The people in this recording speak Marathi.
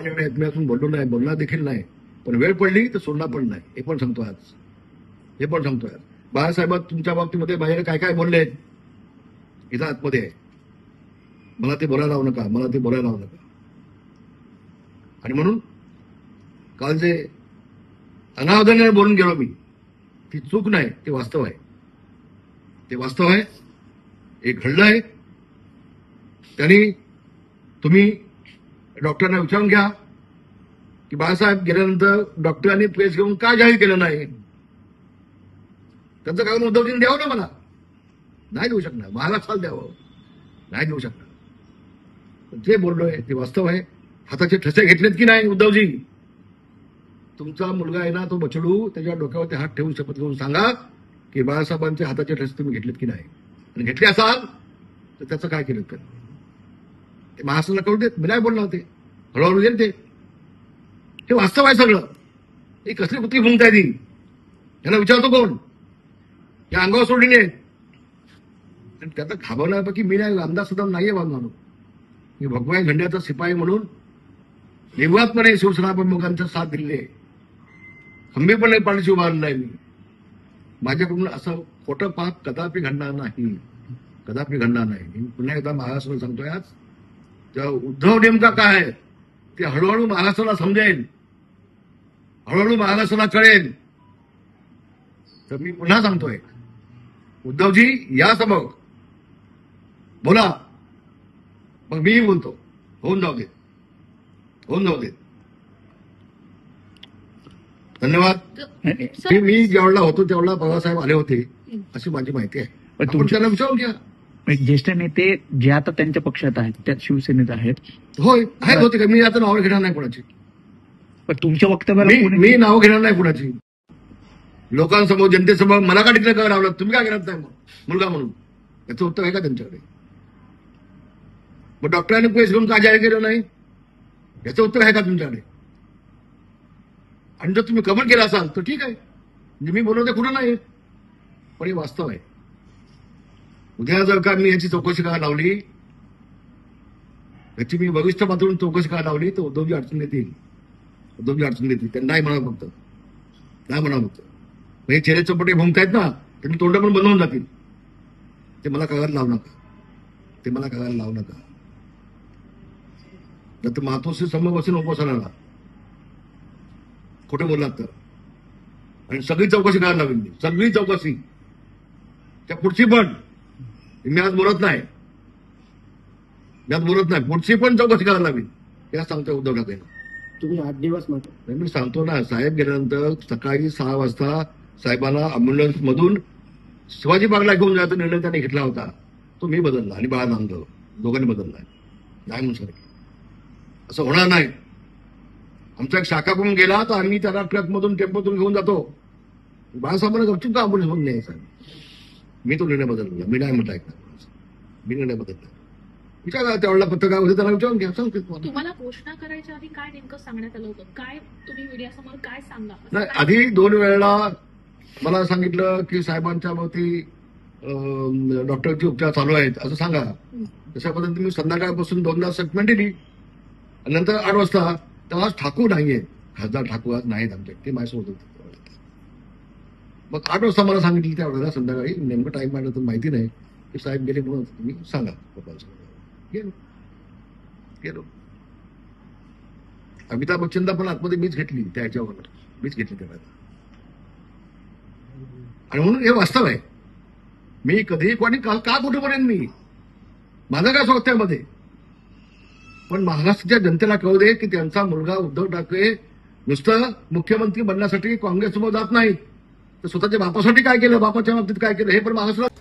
आपण एवढ्या आत्म्यातून बोललो नाही, बोलणार देखील नाही, पण वेळ पडली तर सोडणार पण नाही, हे पण सांगतो आज. हे पण सांगतोय बाळासाहेब तुमच्या बाबतीमध्ये बाहेर काय काय बोलले इथं आतमध्ये आहे. मला ते बोलायला लावू नका, मला ते बोलायला लावू नका. आणि म्हणून काल जे अनावधानाने बोलून गेलो मी, ती चूक नाही, ते वास्तव आहे. ते वास्तव आहे, हे घडलं आहे. त्यांनी तुम्ही डॉक्टरांना विचारून घ्या की बाळासाहेब गेल्यानंतर डॉक्टरांनी प्रेस घेऊन का जाहीर केलं नाही. त्यांचं कारण उद्धवजींनी द्यावं ना, मला नाही देऊ शकणार, महाराष्ट्राला द्यावं, नाही देऊ शकणार. जे बोललोय ते वास्तव आहे. हाताचे ठसे घेतलेत की नाही उद्धवजी? तुमचा मुलगा आहे ना, तो बछडू, त्याच्या डोक्यावरती हात ठेवून शपथ घेऊन सांगा की बाळासाहेबांचे हाताचे ठसे तुम्ही घेतलेत की नाही. आणि घेतले असाल तर त्याचं काय केलं तर ते महाराष्ट्राला कळू देत. मी नाही बोलणार, ते हळूहळू येईल. ते वास्तव आहे सगळं. ही कसली कुठली भूमिका आहे ती? यांना विचारतो कोण? या अंगावर सोडली आहे. त्याचा घाबरण्यापैकी मी नाही, आमदार सुद्धा नाहीये बांधणार. मी भगवान झेंड्याचा शिपाई म्हणून निर्वातपणे शिवसेना प्रमुखांचा साथ दिलेली आहे. खंबीरपणे पाठीशी उभारलेला नाही मी. माझ्याकडून असं खोटं पाप कदापि घडणार नाही, कदापि घडणार नाही. मी पुन्हा एकदा महाराष्ट्राला सांगतोय आज, जेव्हा उद्धव नेमका काय आहे ते हळूहळू महाराष्ट्राला समजेल, हळूहळू महाराष्ट्राला कळेल. तर मी पुन्हा सांगतोय, उद्धवजी या समोर बोला, मग मी बोलतो. होऊन जाऊ दे, होऊन जाऊ दे. धन्यवाद. मी ज्यावेळेला होतो त्यावेळेला बाबासाहेब आले होते अशी माझी माहिती आहे. पण त्यांना विचारून घ्या. ज्येष्ठ नेते जे आता त्यांच्या पक्षात आहेत, त्यात शिवसेनेत आहेत. होय, आहेत होते का? मी आता नावं घेणार नाही कोणाची. पण तुमच्या वक्तव्याला मी नावं घेणार नाही कोणाची. लोकांसमोर, जनतेसमोर मला का डिक्लेअर करावं लावलं? तुम्ही काय करत नाही मुलगा म्हणून? याचं उत्तर आहे का त्यांच्याकडे? मग डॉक्टरांनी प्रेस घेऊन का जाहीर केलं नाही, याचं उत्तर आहे का तुमच्याकडे? आणि जर तुम्ही कमेंट केला असाल तर ठीक आहे, म्हणजे मी बोलवते कुठं नाही, पण हे वास्तव आहे. उद्या जर का मी याची चौकशी करायला लावली, याची मी वरिष्ठ पातळीवरून चौकशी करायला लावली, तर उद्धवजी अडचण देतील. उद्धवजी अडचण देतील. त्यांना नाही म्हणा फक्त, नाही म्हणा फक्त. हे चेहरे चपटे भूमत आहेत ना, त्यांनी तोंड पण बंद होऊन जातील. ते मला करायला लावू नका, ते मला करायला लावू नका. नंतर मातोश्री समोर बसून उपोषणाला खोटं बोललात तर. आणि सगळी चौकशी करायला लावेल मी, सगळी चौकशी, त्या पुढची पण. मी आज बोलत नाही, मी आज बोलत नाही, पुढची पण चौकशी करायला लावेल. या सांगतोय उद्धव ठाकरेंना. तुम्ही 8 दिवस म्हणतो. मी सांगतो ना, साहेब गेल्यानंतर सकाळी 6 वाजता साहेबांना अँब्युलन्स मधून शिवाजी बागला घेऊन जायचा निर्णय त्यांनी घेतला होता. तो मी बदलला आणि बाळा नांदव दोघांनी बदलला. नाही म्हणून सांगितलं, असं होणार नाही. आमचा एक शाखा करून गेला तर आम्ही त्याला ट्रकमधून टेम्पोतून घेऊन जातो. बाळासाहेबांना गपचूप का अँब्युलन्स मधून न्यायचा? मी तो निर्णय बदलला. मी नाही म्हटलं ऐकणार, मी निर्णय बदलला. विचारा त्यावेळेला पत्रकार होते, त्यांना विचारून घ्या, सांगते तुम्हाला. घोषणा करायच्या आधी काय नेमकं सांगण्यात आलं होतं? काय तुम्ही मीडियासमोर काय सांगा? नाही, आधी 2 वेळेला मला सांगितलं की साहेबांच्या भोवती डॉक्टरचे उपचार चालू आहेत असं सांगा. तशा पद्धतीने मी संध्याकाळपासून 2दा स्टेटमेंट दिली. आणि नंतर 8 वाजता तेव्हा ठाकूर नाहीये, खासदार ठाकूर आज नाहीत आमचे, ते माझ्यासोबत होते. मग 8 वाजता मला सांगितलं त्यावेळेला संध्याकाळी, नेमकं टाईम मांडलं तर माहिती नाही, की साहेब गेले म्हणून तुम्ही सांगा पप्पांसोबत. गेलो. अमिताभ बच्चनला पण आतमध्ये मीच घेतली, त्याच्यावर मीच घेतली त्या वेळेला. आणि म्हणून हे वास्तव आहे. मी कधी कोणी का कुठं म्हणेन मी, माझं काय स्वार्थ आहे मध्ये. पण महाराष्ट्राच्या जनतेला कळू दे की त्यांचा मुलगा उद्धव ठाकरे नुसतं मुख्यमंत्री बनण्यासाठी काँग्रेससमोर जात नाही, तर स्वतःच्या बापासाठी काय केलं, बापाच्या बाबतीत काय केलं हे पण महाराष्ट्राला